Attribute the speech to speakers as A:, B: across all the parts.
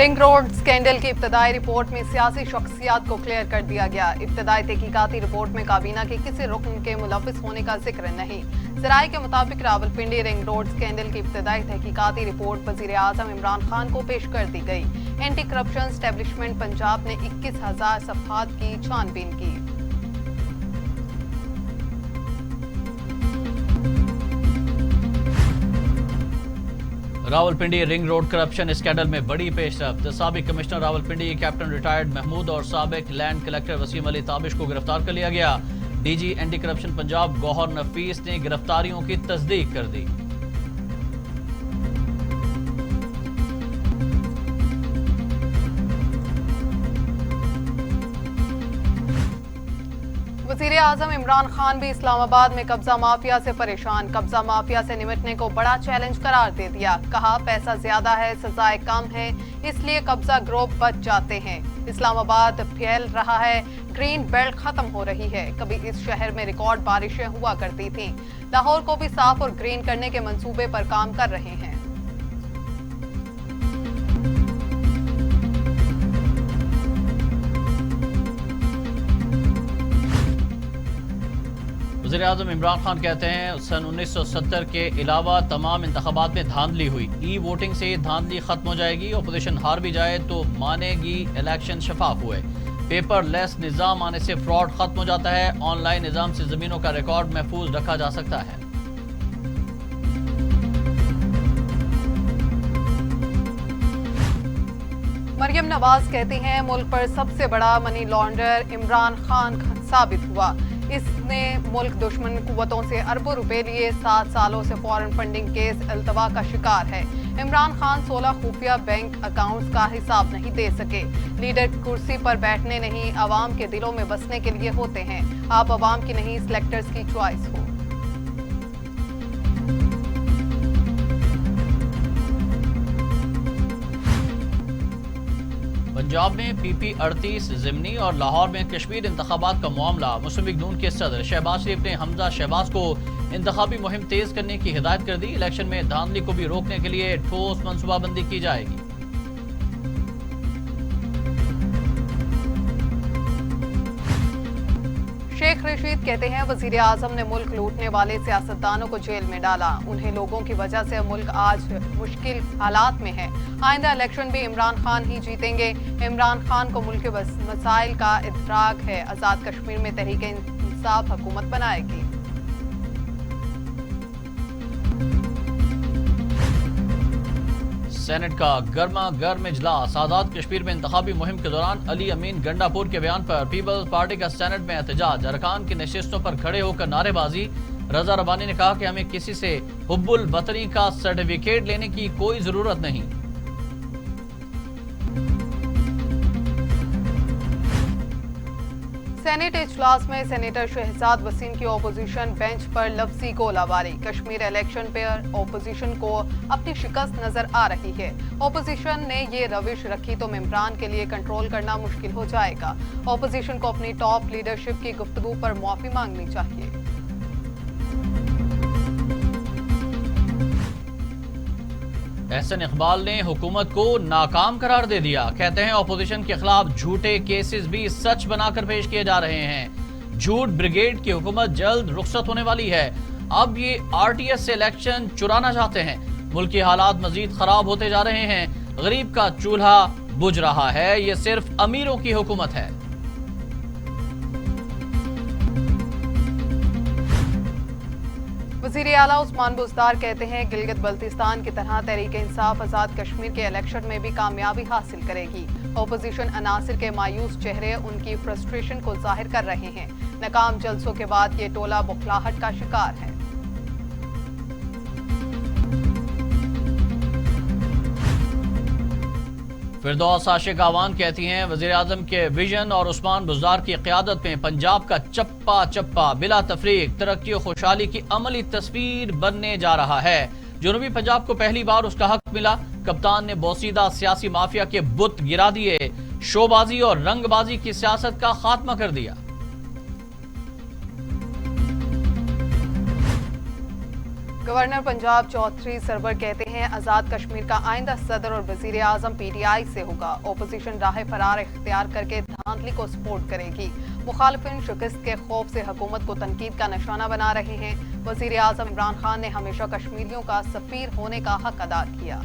A: Ring road scandal की इब्तदाई report में सियासी शख्सियात को क्लियर कर दिया गया। इब्तदाई तहकीकाती रिपोर्ट में काबीना के किसी रुकन के मुलव्विस होने का जिक्र नहीं। ज़राए के मुताबिक रावलपिंडी रिंग रोड स्कैंडल की इब्तदाई तहकीकाती रिपोर्ट वज़ीर आज़म इमरान खान को पेश कर दी गई। एंटी करप्शन एस्टेब्लिशमेंट पंजाब ने 21,000 सफ़हात की छानबीन की।
B: Rawalpindi ring road corruption scandal में बड़ी पेशरफ्त। साबिक commissioner Rawalpindi captain retired Mahmood और साबिक लैंड कलेक्टर वसीम अली ताबिश को गिरफ्तार कर लिया गया। DG anti corruption Punjab Gohar Nafees ने गिरफ्तारियों की तस्दीक कर दी।
A: वज़ीर आज़म इमरान खान भी इस्लामाबाद में कब्जा माफिया से परेशान। कब्जा माफिया से निपटने को बड़ा चैलेंज करार दे दिया। कहा पैसा ज्यादा है, सजाएं कम है, इसलिए कब्जा ग्रुप बच जाते हैं। इस्लामाबाद फैल रहा है, ग्रीन बेल्ट खत्म हो रही है। कभी इस शहर में रिकॉर्ड बारिशें हुआ करती थीं। लाहौर को भी साफ और ग्रीन करने के मंसूबे पर काम कर रहे हैं।
B: वज़ीर आज़म इमरान खान कहते हैं सन 1970 के अलावा तमाम इंतखाबात में धांधली हुई। ई वोटिंग से धांधली खत्म हो जाएगी। अपोजिशन हार भी जाए तो मानेगी इलेक्शन शफाफ हुए। पेपर लेस निज़ाम आने से फ्रॉड खत्म हो जाता है। ऑनलाइन निज़ाम से ज़मीनों का रिकॉर्ड महफूज रखा जा सकता है।
A: मरियम नवाज कहती हैं मुल्क पर सबसे बड़ा मनी लॉन्डर इमरान खान साबित हुआ। इसने मुल्क दुश्मन कुव्वतों से अरबों रुपए लिए 7 सालों से फॉरेन फंडिंग केस अल्तवा का शिकार है। इमरान खान 16 खुफिया बैंक अकाउंट्स का हिसाब नहीं दे सके। लीडर कुर्सी पर बैठने नहीं, आवाम के दिलों में बसने के लिए होते हैं। आप आवाम की नहीं, सिलेक्टर्स की चॉइस हो।
B: पंजाब में PP-38 ज़िमनी और लाहौर में कश्मीर इंतखाबात का मामला। मुस्लिम लीग नून के सदर शहबाज शरीफ ने हमजा शहबाज को इंतखाबी मुहिम तेज करने की हिदायत कर दी। इलेक्शन में धांधली को भी रोकने के लिए ठोस मनसूबाबंदी की जाएगी।
A: शेख रशीद कहते हैं वज़ीर आज़म ने मुल्क लूटने वाले सियासतदानों को जेल में डाला। उन्हें लोगों की वजह से मुल्क आज मुश्किल हालात में है। आइंदा इलेक्शन भी इमरान खान ही जीतेंगे। इमरान खान को मुल्क के मसाइल का इदराक है। आज़ाद कश्मीर में तहरीक इंसाफ हुकूमत बनाएगी।
B: सेनेट का गर्मा गर्म इजलास। आजाद कश्मीर में इंतखाबी मुहिम के दौरान अली अमीन गंडापुर के बयान पर पीपल्स पार्टी का सेनेट में एहतजाज। अरकान की नशिस्तों पर खड़े होकर नारेबाजी। रजा रबानी ने कहा कि हमें किसी से हुब्बुल वतनी का सर्टिफिकेट लेने की कोई जरूरत नहीं।
A: सेनेट इजलास में सेनेटर शहजाद वसीम की ओपोजिशन बेंच पर लफ्जी गोलाबारी। कश्मीर इलेक्शन पर ओपोजिशन को अपनी शिकस्त नजर आ रही है। ओपोजिशन ने ये रविश रखी तो इमरान के लिए कंट्रोल करना मुश्किल हो जाएगा। ओपोजिशन को अपनी टॉप लीडरशिप की गुफ्तगू पर माफी मांगनी चाहिए।
B: एहसन इकबाल ने हुकूमत को नाकाम करार दे दिया। कहते हैं ओपोजिशन के खिलाफ झूठे केसेस भी सच बनाकर पेश किए जा रहे हैं। झूठ ब्रिगेड की हुकूमत जल्द रुखसत होने वाली है। अब ये RTS से इलेक्शन चुराना चाहते हैं। मुल्क के हालात मजीद खराब होते जा रहे हैं। गरीब का चूल्हा बुझ रहा है। ये सिर्फ अमीरों की हुकूमत है।
A: वज़ीर आला उस्मान बुज़दार कहते हैं गिलगित बल्तिस्तान की तरह तहरीक इंसाफ आज़ाद कश्मीर के इलेक्शन में भी कामयाबी हासिल करेगी। ओपोजिशन अनासिर के मायूस चेहरे उनकी फ्रस्ट्रेशन को जाहिर कर रहे हैं। नाकाम जलसों के बाद ये टोला बुखलाहट का शिकार है।
B: फिरदौस आशिक आवान कहती हैं वज़ीर आज़म के विजन और उस्मान बुज़दार की क़यादत में पंजाब का चप्पा चप्पा बिला तफरीक तरक्की और खुशहाली की अमली तस्वीर बनने जा रहा है। जनूबी पंजाब को पहली बार उसका हक मिला। कप्तान ने बोसीदा सियासी माफिया के बुत गिरा दिए। शोबाजी और रंगबाजी की सियासत का खात्मा कर दिया।
A: गवर्नर पंजाब चौधरी सरवर कहते हैं आजाद कश्मीर का आइंदा सदर और वजीर आजम पीटीआई से होगा। ओपोजिशन राह फरार इख्तियार करके धांधली को सपोर्ट करेगी। मुखालिफिन शिकस्त के खौफ से हुकूमत को तनकीद का निशाना बना रहे हैं। वजीर आजम इमरान खान ने हमेशा कश्मीरियों का सफीर होने का हक अदा किया।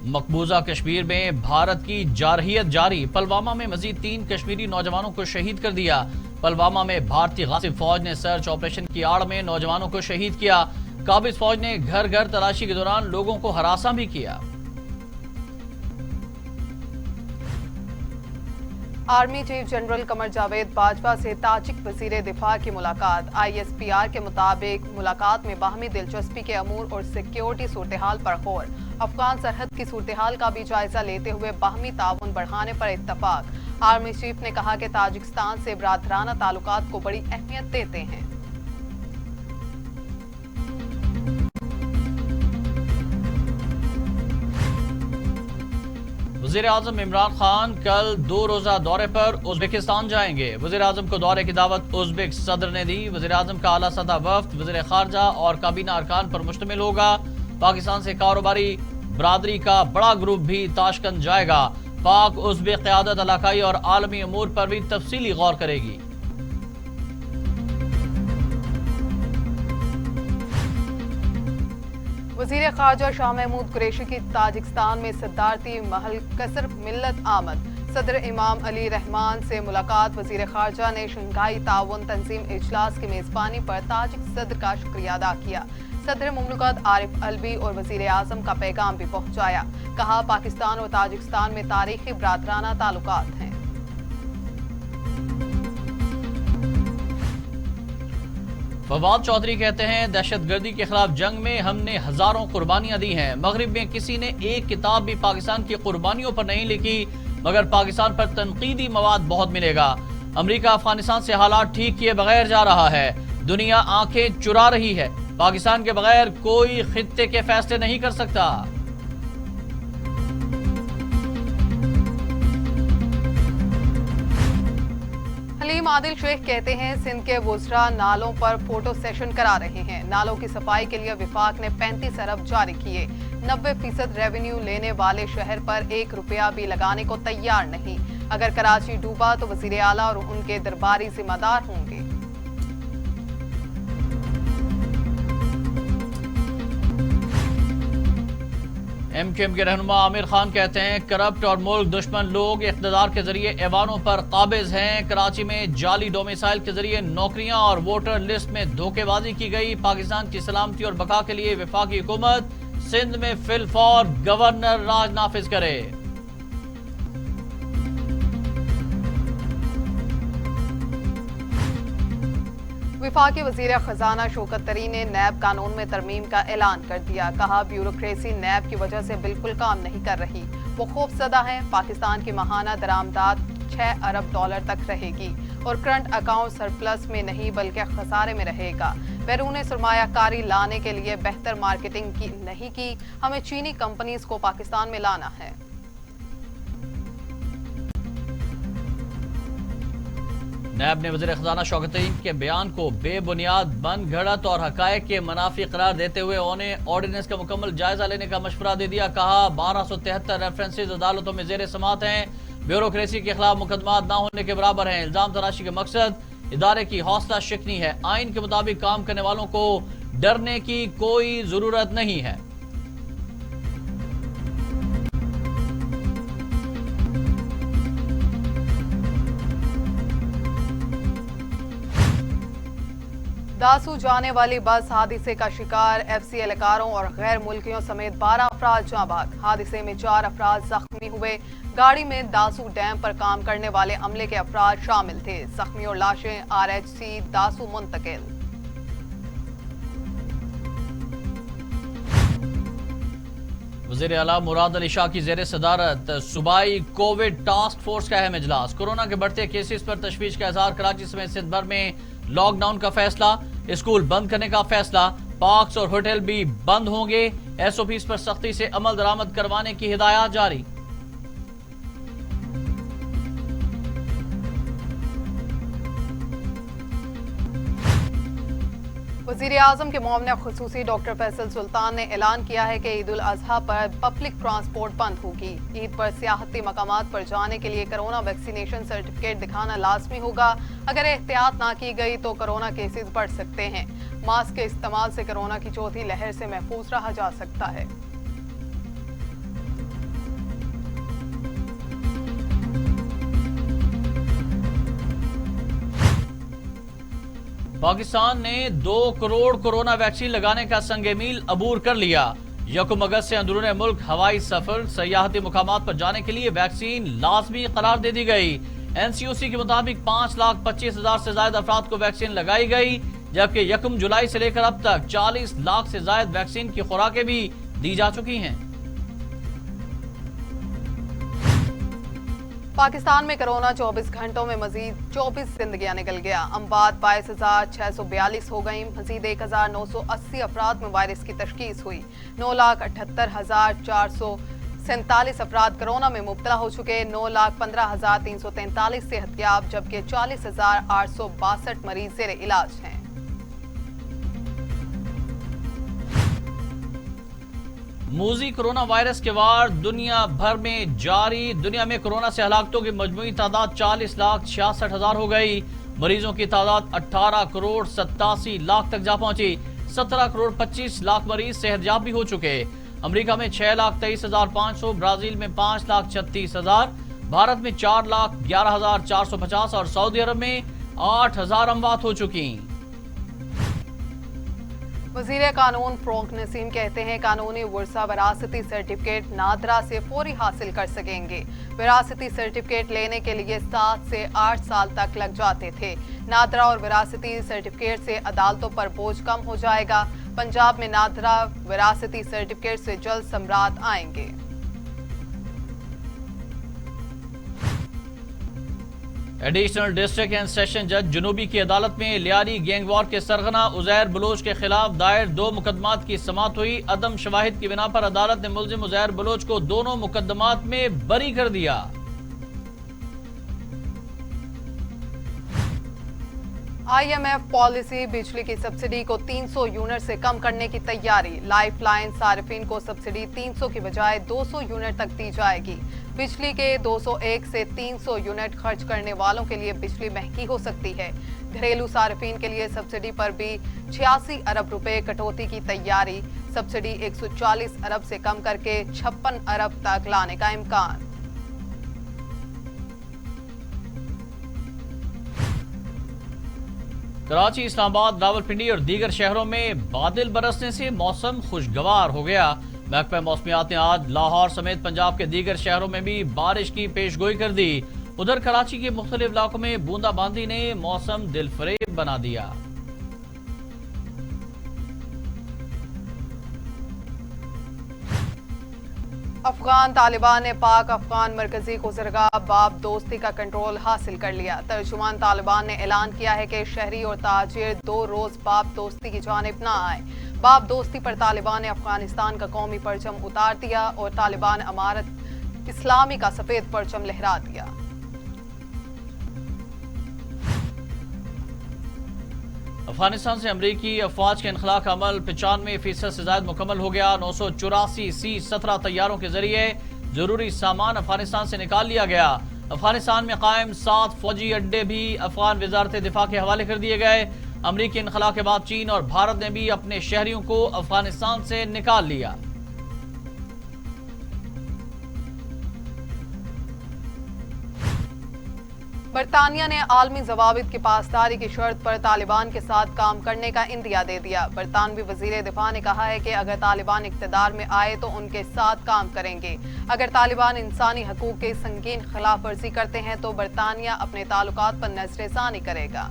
B: मकबूजा कश्मीर में भारत की जारहियत जारी। पुलवामा में मजीद 3 कश्मीरी नौजवानों को शहीद कर दिया। पुलवामा में भारतीय गासिब फौज ने सर्च ऑपरेशन की आड़ में नौजवानों को शहीद किया। काबिज फौज ने घर घर तलाशी के दौरान लोगों को हरासा भी किया।
A: Army chief general Qamar Javed Bajwa से ताजिक वजीर दिफा की मुलाकात। ISPR के मुताबिक मुलाकात में बाहमी दिलचस्पी के अमूर और सिक्योरिटी सूरत हाल पर गौर। अफगान सरहद की सूरत हाल का भी जायजा लेते हुए बाहमी ताउन बढ़ाने पर इत्तफाक। आर्मी चीफ ने कहा कि ताजिकिस्तान से बरादराना ताल्लुकात को बड़ी अहमियत देते हैं।
B: वज़ीर आज़म इमरान खान कल 2 रोज़ा दौरे पर उज़्बेकिस्तान जाएंगे। वज़ीर आज़म को दौरे की दावत उज़्बेक सदर ने दी। वज़ीर आज़म का आला सतह वफ्द वज़ीर खारजा और काबीना अरकान पर मुश्तमिल होगा। पाकिस्तान से कारोबारी बरादरी का बड़ा ग्रुप भी ताशकंद जाएगा। पाक उज़्बेक क़यादत इलाकाई और आलमी अमूर पर भी तफसीली गौर करेगी।
A: वजीर खारजा शाह महमूद कुरैशी की ताजिकिस्तान में सदारती महल कसर मिल्लत आमद। सदर इमाम अली रहमान से मुलाकात। वजीर खारजा ने शंघाई ताउन तंजीम इजलास की मेजबानी पर ताजिक सदर का शुक्रिया अदा किया। सदर मुमलकत आरिफ अलवी और वजीर आजम का पैगाम भी पहुंचाया। कहा पाकिस्तान और ताजिकिस्तान में तारीखी बरादराना ताल्लुकात हैं।
B: फवाद चौधरी कहते हैं दहशतगर्दी के खिलाफ जंग में हमने हजारों कुर्बानियां दी हैं। मगरिब में किसी ने एक किताब भी पाकिस्तान की कुर्बानियों पर नहीं लिखी, मगर पाकिस्तान पर तनकीदी मवाद बहुत मिलेगा। अमेरिका अफगानिस्तान से हालात ठीक किए बगैर जा रहा है। दुनिया आंखें चुरा रही है। पाकिस्तान के बगैर कोई खित्ते के फैसले नहीं कर सकता।
A: हलीम आदिल शेख कहते हैं सिंध के वुज़रा नालों पर फोटो सेशन करा रहे हैं। नालों की सफाई के लिए विफाक ने 35 अरब जारी किए। 90% रेवेन्यू लेने वाले शहर पर 1 रुपया भी लगाने को तैयार नहीं। अगर कराची डूबा तो वजीर आला और उनके दरबारी जिम्मेदार होंगे।
B: MQM के रहनुमा आमिर खान कहते हैं करप्ट और मुल्क दुश्मन लोग इख्तिदार के जरिए ऐवानों पर काबिज हैं। कराची में जाली डोमिसाइल के जरिए नौकरियां और वोटर लिस्ट में धोखेबाजी की गई। पाकिस्तान की सलामती और बका के लिए वफाकी हुकूमत सिंध में फिलफौर गवर्नर राज नाफिज करे।
A: विफाकी वजीर खजाना शौकत तरीन ने नैब कानून में तरमीम का ऐलान कर दिया। कहा ब्यूरोक्रेसी नैब की वजह से बिल्कुल काम नहीं कर रही। वो खौफजदा है। पाकिस्तान की माहाना दरामदाद 6 अरब डॉलर तक रहेगी और करंट अकाउंट सरप्लस में नहीं बल्कि खसारे में रहेगा। बैरून सरमायाकारी लाने के लिए बेहतर मार्केटिंग नहीं की। हमें चीनी कंपनीज को पाकिस्तान में लाना है।
B: नैब ने वज़ीर खजाना शौकत तरीन के बयान को बेबुनियाद, बनगढ़ंत और हकायक के मनाफी करार देते हुए उन्हें ऑर्डिनेंस का मुकम्मल जायजा लेने का मशवरा दे दिया। कहा 1273 रेफरेंसेज अदालतों में जेर समात हैं। ब्यूरोक्रेसी के खिलाफ मुकदमात ना होने के बराबर हैं। इल्जाम तराशी का मकसद इदारे की हौसला शिकनी है। आइन के मुताबिक काम करने वालों को डरने की कोई जरूरत नहीं है।
A: दासू जाने वाली बस हादसे का शिकार। FC एहलकारों और गैर मुल्कियों समेत 12 अफराद जाँ बाग। हादसे में 4 अफराद जख्मी हुए। गाड़ी में दासू डैम पर काम करने वाले अमले के अफराद शामिल थे। जख्मी और लाशें RHC दासू मुंतकिल।
B: वज़ीर आला मुराद अली शाह की जेर सदारत सूबाई कोविड टास्क फोर्स का अहम इजलास। कोरोना के बढ़ते केसेस पर तशवीश का इजहार। कराची समेत सिंध भर में लॉकडाउन का फैसला। स्कूल बंद करने का फैसला। पार्क्स और होटल भी बंद होंगे। SOPs पर सख्ती से अमल दरामद करवाने की हिदायत जारी।
A: वजीर आजम के मोमना खुसूसी डॉक्टर फैसल सुल्तान ने ऐलान किया है कि ईद उल अजहा पर पब्लिक ट्रांसपोर्ट बंद होगी। ईद पर सियाहती मकामात पर जाने के लिए कोरोना वैक्सीनेशन सर्टिफिकेट दिखाना लाजमी होगा। अगर एहतियात ना की गई तो कोरोना केसेस बढ़ सकते हैं। मास्क के इस्तेमाल से कोरोना की चौथी लहर से महफूज रहा जा सकता है।
B: पाकिस्तान ने 2 करोड़ कोरोना वैक्सीन लगाने का संग मील अबूर कर लिया। 1 अगस्त से अंदरूनी मुल्क हवाई सफर, सयाहती मुकामात पर जाने के लिए वैक्सीन लाजमी करार दे दी गई। NCOC के मुताबिक 5,25,000 से ज्यादा अफराद को वैक्सीन लगाई गई, जबकि 1 जुलाई से लेकर अब तक 40 लाख से ज्यादा वैक्सीन की खुराकें भी दी जा चुकी हैं।
A: पाकिस्तान में कोरोना 24 घंटों में मजीद 24 जिंदगियां निकल गया। अमवात 22,642 हो गई। मजीद 1,980 अफराद में वायरस की तशखीस हुई। 9,78,447 अफराद कोरोना में मुब्तला हो चुके। 9,15,343 सेहतयाब, जबकि 40,862 मरीज जेर इलाज हैं।
B: मूजी कोरोना वायरस के वार दुनिया भर में जारी। दुनिया में कोरोना से हलाकतों की मजमूई तादाद 40,66,000 हो गई। मरीजों की तादाद 18 करोड़ 87 लाख तक जा पहुंची। 17 करोड़ 25 लाख मरीज सेहतयाब भी हो चुके। अमेरिका में 6,23,500, ब्राजील में 5,36,000, भारत में 4,11,450 और सऊदी अरब में 8,000 अमवात हो चुकी।
A: वजीर कानून फ़रोग़ नसीम कहते हैं कानूनी वर्सा विरासती सर्टिफिकेट नादरा से फौरी हासिल कर सकेंगे। विरासती सर्टिफिकेट लेने के लिए 7 से 8 साल तक लग जाते थे। नादरा और विरासती सर्टिफिकेट से अदालतों पर बोझ कम हो जाएगा। पंजाब में नादरा विरासती सर्टिफिकेट से जल्द सम्राट आएंगे।
B: एडिशनल डिस्ट्रिक्ट एंड सेशन जज जुनूबी की अदालत में लियारी गैंगवार के सरगना उजैर बलोच के खिलाफ दायर 2 मुकदमात की समाअत हुई। अदम शवाहिद की बिना पर अदालत ने मुलजिम उजैर बलोच को दोनों मुकदमात में बरी कर दिया।
A: IMF पॉलिसी बिजली की सब्सिडी को 300 यूनिट से कम करने की तैयारी। लाइफलाइन सार्फिन को सब्सिडी 300 की बजाय 200 यूनिट तक दी जाएगी। बिजली के 201 से 300 यूनिट खर्च करने वालों के लिए बिजली महंगी हो सकती है। घरेलू सार्फिन के लिए सब्सिडी पर भी 86 अरब रुपए कटौती की तैयारी। सब्सिडी 140 अरब से कम करके 56 अरब तक लाने का इम्कान।
B: कराची, इस्लामाबाद, रावलपिंडी और दीगर शहरों में बादल बरसने से मौसम खुशगवार हो गया। महकमा मौसमियात ने आज लाहौर समेत पंजाब के दीगर शहरों में भी बारिश की पेशगोई कर दी। उधर कराची के मुख्तलिफ इलाकों में बूंदाबांदी ने मौसम दिलफरेब बना दिया।
A: अफगान तालिबान ने पाक अफगान मरकजी गुजरगाह बाब दोस्ती का कंट्रोल हासिल कर लिया। तर्जुमान तालिबान ने ऐलान किया है कि शहरी और ताजिर 2 रोज बाब दोस्ती की जानिब न आए। बाब दोस्ती पर तालिबान ने अफगानिस्तान का कौमी परचम उतार दिया और तालिबान अमारत इस्लामी का सफेद परचम लहरा दिया।
B: अफगानिस्तान से अमरीकी अफवाज के इनखला का अमल 95% से ज्यादा मुकम्मल हो गया। 984 C-17 तैयारों के जरिए जरूरी सामान अफगानिस्तान से निकाल लिया गया। अफगानिस्तान में कायम 7 फौजी अड्डे भी अफगान वजारत दिफा के हवाले कर दिए गए। अमरीकी इनखला के बाद चीन और भारत ने भी अपने शहरियों को अफगानिस्तान से निकाल लिया।
A: बरतानिया ने आलमी जवाबित की पासदारी की शर्त पर तालिबान के साथ काम करने का इंदिया दे दिया। बरतानवी वजीर दिफा ने कहा है कि अगर तालिबान इख्तिदार में आए तो उनके साथ काम करेंगे। अगर तालिबान इंसानी हकूक की संगीन खिलाफ वर्जी करते हैं तो बरतानिया अपने ताल्लुकात पर नजरसानी करेगा।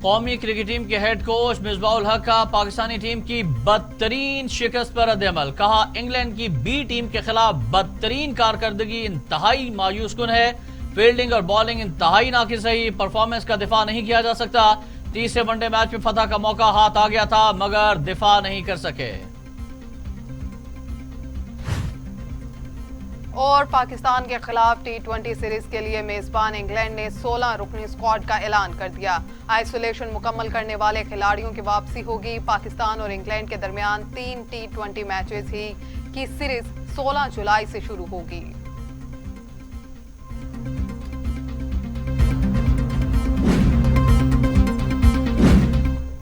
B: कौमी क्रिकेट टीम के हेड कोच मिसबाउल हक का पाकिस्तानी टीम की बदतरीन शिकस्त पर रद्द-ए-अमल। कहा, इंग्लैंड की बी टीम के खिलाफ बदतरीन कारकर्दगी इंतहाई मायूस कुन है। फील्डिंग और बॉलिंग इंतहाई नाकिस रही। परफॉर्मेंस का दिफा नहीं किया जा सकता। तीसरे वनडे मैच में फतह का मौका हाथ आ गया था मगर दिफा नहीं कर सके।
A: और पाकिस्तान के खिलाफ T20 सीरीज के लिए मेजबान इंग्लैंड ने 16 रुकनी स्क्वाड का ऐलान कर दिया। आइसोलेशन मुकम्मल करने वाले खिलाड़ियों की वापसी होगी। पाकिस्तान और इंग्लैंड के दरमियान 3 T20 मैचेस ही की सीरीज 16 जुलाई से शुरू होगी।